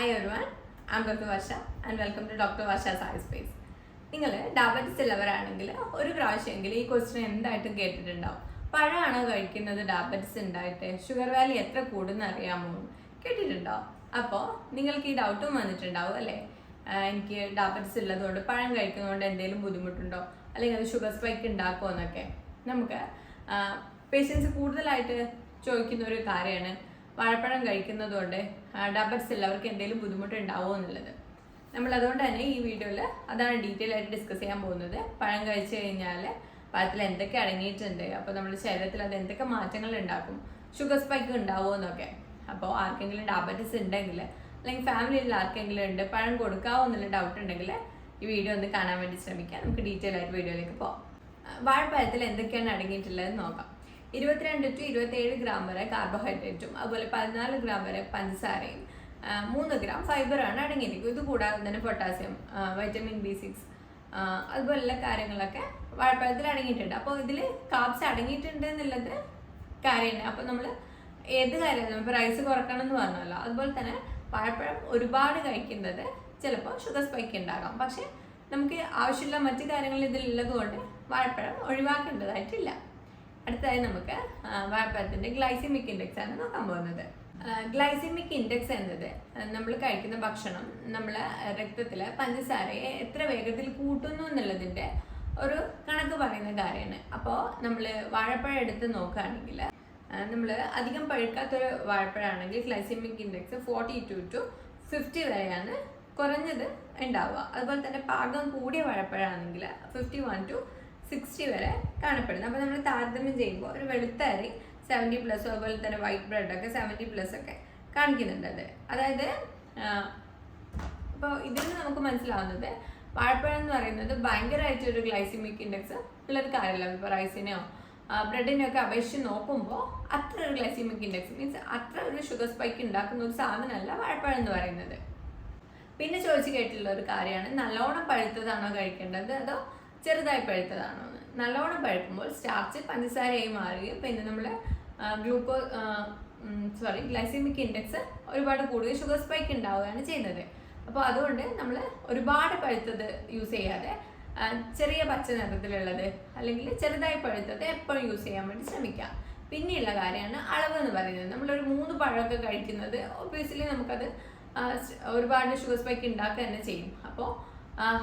Hi everyone, I'm Dr. Varsha and welcome to Dr. Varsha's iSpace. നിങ്ങൾ diabetes ഉള്ളവരാണെങ്കിൽ ഒരു പ്രാവശ്യമെങ്കിലും ഈ ക്വസ്റ്റ്യൻ എന്തായിട്ടും കേട്ടിട്ടുണ്ടാവും. പഴമാണോ കഴിക്കുന്നത് ഡയബറ്റിസ് ഉണ്ടായിട്ട്? ഷുഗർ വാല്യൂ എത്ര കൂടുന്ന അറിയാമോ? കേട്ടിട്ടുണ്ടോ? അപ്പോൾ നിങ്ങൾക്ക് ഈ ഡൗട്ടും വന്നിട്ടുണ്ടാവും അല്ലേ? എനിക്ക് ഡയബറ്റിസ് ഉള്ളതുകൊണ്ട് പഴം കഴിക്കുന്നതുകൊണ്ട് എന്തെങ്കിലും ബുദ്ധിമുട്ടുണ്ടോ, അല്ലെങ്കിൽ അത് ഷുഗർ സ്പൈക്ക് ഉണ്ടാക്കുമോ എന്നൊക്കെ. നമുക്ക് പേഷ്യൻസ് കൂടുതലായിട്ട് ചോദിക്കുന്ന ഒരു കാര്യമാണ് വാഴപ്പഴം കഴിക്കുന്നതുകൊണ്ട് ഡയബറ്റിസ് ഉള്ളവർക്ക് എന്തെങ്കിലും ബുദ്ധിമുട്ടുണ്ടാവുമോ എന്നുള്ളത്. നമ്മൾ അതുകൊണ്ട് തന്നെ ഈ വീഡിയോയിൽ അതാണ് ഡീറ്റെയിൽ ആയിട്ട് ഡിസ്കസ് ചെയ്യാൻ പോകുന്നത്. പഴം കഴിച്ചു കഴിഞ്ഞാൽ പഴത്തിൽ എന്തൊക്കെ അടങ്ങിയിട്ടുണ്ട്, അപ്പോൾ നമ്മുടെ ശരീരത്തിൽ അത് എന്തൊക്കെ മാറ്റങ്ങൾ ഉണ്ടാക്കും, ഷുഗർ സ്പൈക്ക് ഉണ്ടാവുമോ എന്നൊക്കെ. അപ്പോൾ ആർക്കെങ്കിലും ഡയബറ്റിസ് ഉണ്ടെങ്കിൽ അല്ലെങ്കിൽ ഫാമിലിയിൽ ആർക്കെങ്കിലും ഉണ്ട് പഴം കൊടുക്കാവോ എന്നുള്ള ഡൗട്ട് ഉണ്ടെങ്കിൽ ഈ വീഡിയോ ഒന്ന് കാണാൻ വേണ്ടി ശ്രമിക്കാം. നമുക്ക് ഡീറ്റെയിൽ ആയിട്ട് വീഡിയോയിലേക്ക് പോകാം. വാഴപ്പഴത്തിൽ എന്തൊക്കെയാണ് അടങ്ങിയിട്ടുള്ളത് നോക്കാം. 22 to 27 ഗ്രാം വരെ കാർബോഹൈഡ്രേറ്റും അതുപോലെ 14 ഗ്രാം വരെ പഞ്ചസാരയും 3 ഗ്രാം ഫൈബറാണ് അടങ്ങിയിരിക്കും. ഇത് കൂടാതെ തന്നെ പൊട്ടാസ്യം, വൈറ്റമിൻ B6 അതുപോലുള്ള കാര്യങ്ങളൊക്കെ വാഴപ്പഴത്തിൽ അടങ്ങിയിട്ടുണ്ട്. അപ്പോൾ ഇതിൽ കാർബ്സ് അടങ്ങിയിട്ടുണ്ട് എന്നുള്ളത് കാര്യമാണ്. അപ്പോൾ നമ്മൾ ഏത് കാര്യം ഇപ്പോൾ റൈസ് കുറക്കണം എന്ന് പറഞ്ഞല്ലോ, അതുപോലെ തന്നെ വാഴപ്പഴം ഒരുപാട് കഴിക്കുന്നത് ചിലപ്പോൾ ഷുഗർ സ്പൈക്ക് ഉണ്ടാകാം. പക്ഷേ നമുക്ക് ആവശ്യമുള്ള മറ്റു കാര്യങ്ങൾ ഇതിലുള്ളത് കൊണ്ട് വാഴപ്പഴം ഒഴിവാക്കേണ്ടതായിട്ടില്ല. അടുത്തതായി നമുക്ക് വാഴപ്പഴത്തിൻ്റെ ഗ്ലൈസിമിക് ഇൻഡെക്സ് ആണ് നോക്കാൻ പോകുന്നത്. ഗ്ലൈസിമിക് ഇൻഡെക്സ് എന്നത് നമ്മൾ കഴിക്കുന്ന ഭക്ഷണം നമ്മളെ രക്തത്തിലെ പഞ്ചസാരയെ എത്ര വേഗത്തിൽ കൂട്ടുന്നു എന്നുള്ളതിൻ്റെ ഒരു കണക്ക് പറയുന്ന കാര്യമാണ്. അപ്പോൾ നമ്മൾ വാഴപ്പഴം എടുത്ത് നോക്കുകയാണെങ്കിൽ നമ്മൾ അധികം പഴുക്കാത്തൊരു വാഴപ്പഴമാണെങ്കിൽ ഗ്ലൈസിമിക് ഇൻഡെക്സ് 42 to 50 വരെയാണ് കുറഞ്ഞത് ഉണ്ടാവുക. അതുപോലെ തന്നെ പാകം കൂടിയ വാഴപ്പഴമാണെങ്കിൽ 51 to 60 വരെ കാണപ്പെടുന്നത്. അപ്പോൾ നമ്മൾ താരതമ്യം ചെയ്യുമ്പോൾ ഒരു വെളുത്ത അരി 70+, അതുപോലെ തന്നെ വൈറ്റ് ബ്രെഡൊക്കെ 70+ ഒക്കെ കാണിക്കുന്നുണ്ട്. അതായത് അപ്പോൾ ഇതിൽ നിന്ന് നമുക്ക് മനസ്സിലാവുന്നത് വാഴപ്പഴം എന്ന് പറയുന്നത് ഭയങ്കരമായിട്ടൊരു ഗ്ലൈസിമിക് ഇൻഡെക്സ് ഉള്ളൊരു കാര്യമല്ല. ഇപ്പോൾ റൈസിനെയോ ബ്രെഡിനെയോ ഒക്കെ അപേക്ഷിച്ച് നോക്കുമ്പോൾ അത്ര ഒരു ഗ്ലൈസിമിക് ഇൻഡെക്സ് മീൻസ് അത്ര ഒരു ഷുഗർ സ്പൈക്ക് ഉണ്ടാക്കുന്ന ഒരു സാധനമല്ല വാഴപ്പഴം എന്ന് പറയുന്നത്. പിന്നെ ചോദിച്ചു കേട്ടിട്ടുള്ള ഒരു കാര്യമാണ് നല്ലോണം പഴുത്തതാണോ കഴിക്കേണ്ടത് അതോ ചെറുതായി പഴുത്തതാണോ എന്ന്. നല്ലോണം പഴുക്കുമ്പോൾ സ്റ്റാർച്ച് പഞ്ചസാരയായി മാറുകയും പിന്നെ നമ്മൾ ഗ്ലൈസിമിക് ഇൻഡെക്സ് ഒരുപാട് കൂടുകയും ഷുഗർ സ്പൈക്ക് ഉണ്ടാവുകയാണ് ചെയ്യുന്നത്. അപ്പോൾ അതുകൊണ്ട് നമ്മൾ ഒരുപാട് പഴുത്തത് യൂസ് ചെയ്യാതെ ചെറിയ പച്ച നിറത്തിലുള്ളത് അല്ലെങ്കിൽ ചെറുതായി പഴുത്തത് എപ്പോഴും യൂസ് ചെയ്യാൻ വേണ്ടി ശ്രമിക്കാം. പിന്നെയുള്ള കാര്യമാണ് അളവ് എന്ന് പറയുന്നത്. നമ്മളൊരു 3 പഴമൊക്കെ കഴിക്കുന്നത് ഒബ്വിയസ്ലി നമുക്കത് ഒരുപാട് ഷുഗർ സ്പൈക്ക് ഉണ്ടാക്കുക തന്നെ ചെയ്യും. അപ്പോൾ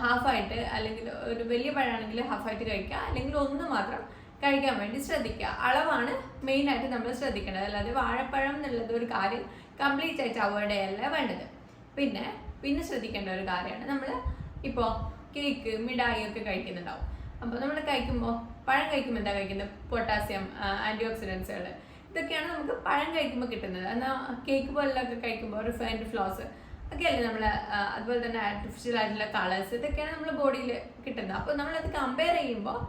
ഹാഫായിട്ട് അല്ലെങ്കിൽ ഒരു വലിയ പഴമാണെങ്കിൽ ഹാഫായിട്ട് കഴിക്കുക, അല്ലെങ്കിൽ 1 മാത്രം കഴിക്കാൻ വേണ്ടി ശ്രദ്ധിക്കുക. അളവാണ് മെയിനായിട്ട് നമ്മൾ ശ്രദ്ധിക്കേണ്ടത്. അല്ലാതെ വാഴപ്പഴം എന്നുള്ളത് ഒരു കാര്യം കംപ്ലീറ്റ് ആയിട്ട് അവോയ്ഡ് ചെയ്യല്ല വേണ്ടത്. പിന്നെ ശ്രദ്ധിക്കേണ്ട ഒരു കാര്യമാണ് നമ്മൾ ഇപ്പോൾ കേക്ക് മിഠായി ഒക്കെ കഴിക്കുന്നുണ്ടാവും. അപ്പോൾ നമ്മൾ കഴിക്കുമ്പോൾ പഴം കഴിക്കുമ്പോൾ എന്താ കഴിക്കുന്നത്? പൊട്ടാസ്യം, ആൻറ്റി ഓക്സിഡൻസുകൾ ഇതൊക്കെയാണ് നമുക്ക് പഴം കഴിക്കുമ്പോൾ കിട്ടുന്നത്. എന്നാൽ കേക്ക് പോലുള്ളതൊക്കെ കഴിക്കുമ്പോൾ റിഫൈൻഡ് ഫ്ലോസ് ഒക്കെയല്ലേ നമ്മൾ, അതുപോലെ തന്നെ ആർട്ടിഫിഷ്യൽ ആയിട്ടുള്ള കളേഴ്സ് ഇതൊക്കെയാണ് നമ്മുടെ ബോഡിയിൽ കിട്ടുന്നത്. അപ്പോൾ നമ്മളത് കമ്പയർ ചെയ്യുമ്പോൾ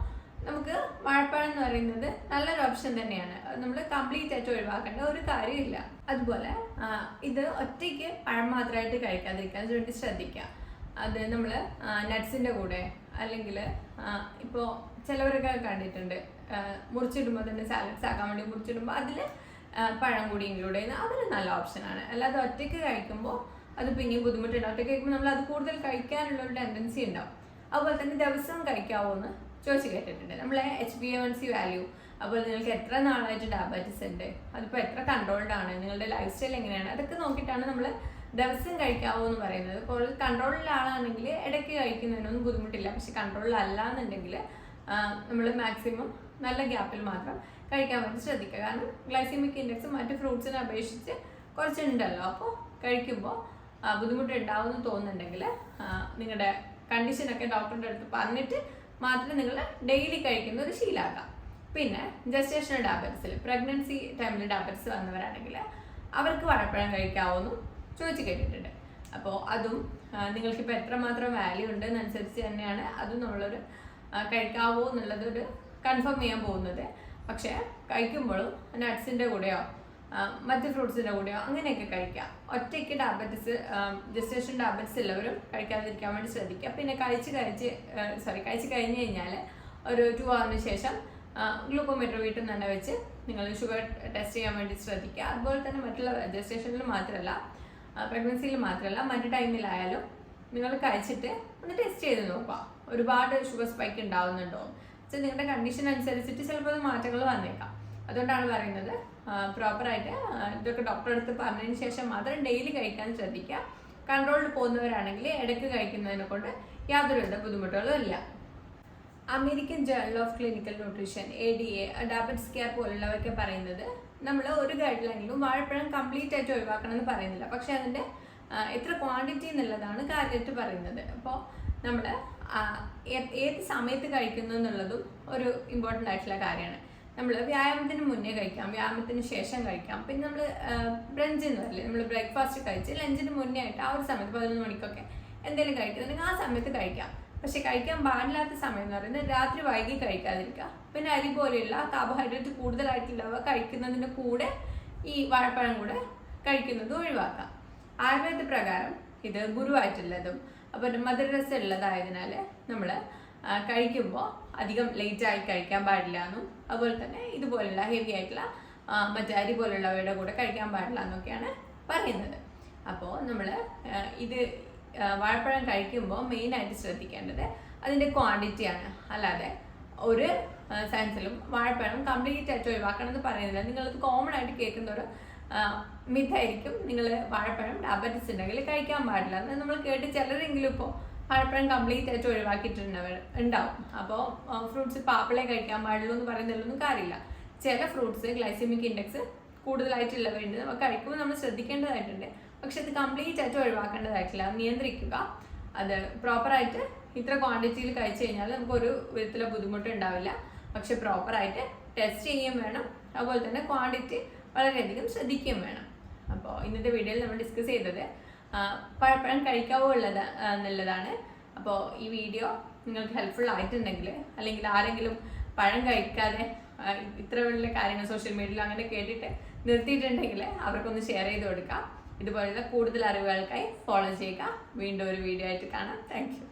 നമുക്ക് വാഴപ്പഴം എന്ന് പറയുന്നത് നല്ലൊരു ഓപ്ഷൻ തന്നെയാണ്. നമ്മൾ കംപ്ലീറ്റ് ആയിട്ട് ഒഴിവാക്കേണ്ട ഒരു കാര്യമില്ല. അതുപോലെ ഇത് ഒറ്റയ്ക്ക് പഴം മാത്രമായിട്ട് കഴിക്കാതിരിക്കാൻ വേണ്ടി ശ്രദ്ധിക്കുക. അത് നമ്മൾ നട്ട്സിൻ്റെ കൂടെ അല്ലെങ്കിൽ ഇപ്പോൾ ചിലവരൊക്കെ കണ്ടിട്ടുണ്ട് മുറിച്ചിടുമ്പോൾ തന്നെ സാലഡ്സ് ആക്കാൻ വേണ്ടി മുറിച്ചിടുമ്പോൾ അതിൽ പഴം കൂടി ഇൻക്ലൂഡ് ചെയ്യുന്നത് അതൊരു നല്ല ഓപ്ഷനാണ്. അല്ലാതെ ഒറ്റയ്ക്ക് കഴിക്കുമ്പോൾ അത് പിന്നെയും ബുദ്ധിമുട്ടുണ്ടാവും. ഒറ്റയ്ക്ക് കഴിക്കുമ്പോൾ നമ്മൾ അത് കൂടുതൽ കഴിക്കാനുള്ള ഒരു ടെൻഡൻസി ഉണ്ടാവും. അതുപോലെ തന്നെ ദിവസവും കഴിക്കാവോ എന്ന് ചോദിച്ച് കേട്ടിട്ടുണ്ട്. നമ്മളെ HbA1c വാല്യൂ, അതുപോലെ നിങ്ങൾക്ക് എത്ര നാളായിട്ട് ഡയബറ്റീസ് ഉണ്ട്, അതിപ്പോൾ എത്ര കൺട്രോൾഡ് ആണ്, നിങ്ങളുടെ ലൈഫ് സ്റ്റൈൽ എങ്ങനെയാണ്, അതൊക്കെ നോക്കിയിട്ടാണ് നമ്മൾ ദിവസം കഴിക്കാവോ എന്ന് പറയുന്നത്. ഇപ്പോൾ കൺട്രോളിലുള്ള ആളാണെങ്കിൽ ഇടയ്ക്ക് കഴിക്കുന്നതിനൊന്നും ബുദ്ധിമുട്ടില്ല. പക്ഷെ കൺട്രോളിലല്ല എന്നുണ്ടെങ്കിൽ നമ്മൾ മാക്സിമം നല്ല ഗ്യാപ്പിൽ മാത്രം കഴിക്കാൻ വേണ്ടി ശ്രദ്ധിക്കുക. കാരണം ഗ്ലൈസിമിക് ഇൻഡെക്സ് മറ്റ് ഫ്രൂട്ട്സിനെ അപേക്ഷിച്ച് കുറച്ചുണ്ടല്ലോ. അപ്പോൾ കഴിക്കുമ്പോൾ ബുദ്ധിമുട്ടുണ്ടാവുമെന്ന് തോന്നുന്നുണ്ടെങ്കിൽ നിങ്ങളുടെ കണ്ടീഷനൊക്കെ ഡോക്ടറുടെ അടുത്ത് പറഞ്ഞിട്ട് മാത്രം നിങ്ങൾ ഡെയിലി കഴിക്കുന്ന ഒരു ശീലമാക്കാം. പിന്നെ ജസ്റ്റേഷണൽ ഡയബറ്റിസിൽ പ്രഗ്നൻസി ടൈമിൽ ഡയബറ്റിസ് വന്നവരാണെങ്കിൽ അവർക്ക് വാഴപ്പഴം കഴിക്കാവോന്നും ചോദിച്ച് കേട്ടിട്ടുണ്ട്. അപ്പോൾ അതും നിങ്ങൾക്കിപ്പോൾ എത്രമാത്രം വാല്യൂ ഉണ്ട് എന്നനുസരിച്ച് തന്നെയാണ് അതും നമ്മളൊരു കഴിക്കാവോ എന്നുള്ളതൊരു കൺഫേം ചെയ്യാൻ പോകുന്നത്. പക്ഷേ കഴിക്കുമ്പോഴും നട്ട്സിൻ്റെ കൂടെയോ മറ്റ് ഫ്രൂട്ട്സിൻ്റെ കൂടെയോ അങ്ങനെയൊക്കെ കഴിക്കുക. ഒറ്റയ്ക്ക് ഡയബറ്റിസ് ജസ്റ്റേഷൻ ഡയബറ്റിസ് ഉള്ളവരും കഴിക്കാതിരിക്കാൻ വേണ്ടി ശ്രദ്ധിക്കുക. പിന്നെ കഴിച്ച് കഴിഞ്ഞ് കഴിഞ്ഞാൽ ഒരു 2 hours ശേഷം ഗ്ലൂക്കോമീറ്റർ വീട്ടിൽ നിന്ന് തന്നെ വെച്ച് നിങ്ങൾ ഷുഗർ ടെസ്റ്റ് ചെയ്യാൻ വേണ്ടി ശ്രദ്ധിക്കുക. അതുപോലെ തന്നെ മറ്റുള്ള ജസ്റ്റേഷനിൽ മാത്രമല്ല പ്രഗ്നൻസിയിൽ മാത്രമല്ല മറ്റു ടൈമിലായാലും നിങ്ങൾ കഴിച്ചിട്ട് ഒന്ന് ടെസ്റ്റ് ചെയ്ത് നോക്കുക ഒരുപാട് ഷുഗർ സ്പൈക്ക് ഉണ്ടാവുന്നുണ്ടോ. പക്ഷേ നിങ്ങളുടെ കണ്ടീഷൻ അനുസരിച്ചിട്ട് ചിലപ്പോൾ അത് മാറ്റങ്ങൾ വന്നേക്കാം. അതുകൊണ്ടാണ് പറയുന്നത് പ്രോപ്പറായിട്ട് ഇതൊക്കെ ഡോക്ടറെ അടുത്ത് പറഞ്ഞതിന് ശേഷം മാത്രം ഡെയിലി കഴിക്കാൻ ശ്രദ്ധിക്കുക. കൺട്രോളിൽ പോകുന്നവരാണെങ്കിൽ ഇടയ്ക്ക് കഴിക്കുന്നതിനെ കൊണ്ട് യാതൊരുവിധ ബുദ്ധിമുട്ടുകളും ഇല്ല. American journal of clinical nutrition ADA, diabetes care പോലുള്ളവരൊക്കെ പറയുന്നത് നമ്മൾ ഒരു ഗൈഡ് ലൈനിലും വാഴപ്പഴം കംപ്ലീറ്റ് ആയിട്ട് ഒഴിവാക്കണം എന്ന് പറയുന്നില്ല. പക്ഷെ അതിൻ്റെ എത്ര ക്വാണ്ടിറ്റി എന്നുള്ളതാണ് കാര്യമായിട്ട് പറയുന്നത്. അപ്പോൾ നമ്മൾ ഏത് സമയത്ത് കഴിക്കുന്നു എന്നുള്ളതും ഒരു ഇമ്പോർട്ടൻ്റ് ആയിട്ടുള്ള കാര്യമാണ്. നമ്മൾ വ്യായാമത്തിന് മുന്നേ കഴിക്കാം, വ്യായാമത്തിന് ശേഷം കഴിക്കാം, പിന്നെ നമ്മൾ ബ്രഞ്ച് എന്ന് പറയില്ലേ, നമ്മൾ ബ്രേക്ക്ഫാസ്റ്റ് കഴിച്ച് ലഞ്ചിന് മുന്നേ ആയിട്ട് ആ ഒരു സമയത്ത് 11 മണിക്കൊക്കെ എന്തെങ്കിലും കഴിക്കുന്നുണ്ടെങ്കിൽ ആ സമയത്ത് കഴിക്കാം. പക്ഷെ കഴിക്കാൻ പാടില്ലാത്ത സമയം എന്ന് പറയുന്നത് രാത്രി വൈകി കഴിക്കാതിരിക്കുക. പിന്നെ അരി പോലെയുള്ള കാർബോഹൈഡ്രേറ്റ് കൂടുതലായിട്ടുള്ളവ കഴിക്കുന്നതിന് കൂടെ ഈ വാഴപ്പഴം കൂടെ കഴിക്കുന്നത് ഒഴിവാക്കാം. ആയുർവേദ പ്രകാരം ഇത് ഗുരുവായിട്ടുള്ളതും അപ്പോൾ മധുരരസം ഉള്ളതായതിനാൽ നമ്മൾ കഴിക്കുമ്പോൾ അധികം ലേറ്റായി കഴിക്കാൻ പാടില്ല എന്നും അതുപോലെ തന്നെ ഇതുപോലുള്ള ഹെവി ആയിട്ടുള്ള മറ്റേ അരി പോലുള്ളവയുടെ കൂടെ കഴിക്കാൻ പാടില്ല എന്നൊക്കെയാണ് പറയുന്നത്. അപ്പോൾ നമ്മൾ ഇത് വാഴപ്പഴം കഴിക്കുമ്പോൾ മെയിനായിട്ട് ശ്രദ്ധിക്കേണ്ടത് അതിൻ്റെ ക്വാണ്ടിറ്റിയാണ്. അല്ലാതെ ഒരു സയൻസിലും വാഴപ്പഴം കംപ്ലീറ്റ് ആയിട്ട് ഒഴിവാക്കണം എന്ന് പറയുന്നില്ല. നിങ്ങളത് കോമൺ ആയിട്ട് കേൾക്കുന്ന ഒരു മിഥായിരിക്കും, നിങ്ങൾ വാഴപ്പഴം ഡയബറ്റിസ് ഉണ്ടെങ്കിൽ കഴിക്കാൻ പാടില്ല എന്ന് നമ്മൾ കേട്ട് ചിലരെങ്കിലും ഇപ്പോൾ വാഴപ്പഴം കംപ്ലീറ്റ് ആയിട്ട് ഒഴിവാക്കിയിട്ടുണ്ടാവും. അപ്പോൾ ഫ്രൂട്ട്സ് ഇപ്പോൾ ആപ്പിളെ കഴിക്കാൻ പാടുള്ളൂ എന്ന് പറയുന്നതിലൊന്നും കാര്യമില്ല. ചില ഫ്രൂട്ട്സ് ഗ്ലൈസെമിക് ഇൻഡെക്സ് കൂടുതലായിട്ടുള്ളവയുണ്ട്, നമുക്ക് കഴിക്കുമ്പോൾ നമ്മൾ ശ്രദ്ധിക്കേണ്ടതായിട്ടുണ്ട്. പക്ഷെ അത് കംപ്ലീറ്റ് ആയിട്ട് ഒഴിവാക്കേണ്ടതായിട്ടില്ല, നിയന്ത്രിക്കുക. അത് പ്രോപ്പറായിട്ട് ഇത്ര ക്വാണ്ടിറ്റിയിൽ കഴിച്ചു കഴിഞ്ഞാൽ നമുക്കൊരു വിധത്തിലുള്ള ബുദ്ധിമുട്ട് ഉണ്ടാവില്ല. പക്ഷെ പ്രോപ്പറായിട്ട് ടെസ്റ്റ് ചെയ്യുകയും വേണം, അതുപോലെ തന്നെ ക്വാണ്ടിറ്റി വളരെയധികം ശ്രദ്ധിക്കുകയും വേണം. അപ്പോൾ ഇന്നത്തെ വീഡിയോയിൽ നമ്മൾ ഡിസ്കസ് ചെയ്തത് പഴപ്പഴം കഴിക്കാവോ എന്നുള്ളതാണ്. അപ്പോൾ ഈ വീഡിയോ നിങ്ങൾക്ക് ഹെൽപ്ഫുൾ ആയിട്ടുണ്ടെങ്കിൽ, അല്ലെങ്കിൽ ആരെങ്കിലും പഴം കഴിക്കാതെ ഇത്ര വലിയ കാര്യങ്ങൾ സോഷ്യൽ മീഡിയയിൽ അങ്ങനെ കേട്ടിട്ട് നിർത്തിയിട്ടുണ്ടെങ്കിൽ അവർക്കൊന്ന് ഷെയർ ചെയ്ത് കൊടുക്കാം. ഇതുപോലുള്ള കൂടുതൽ അറിവുകൾക്കായി ഫോളോ ചെയ്യുക. വീണ്ടും ഒരു വീഡിയോ ആയിട്ട് കാണാം. Thank you.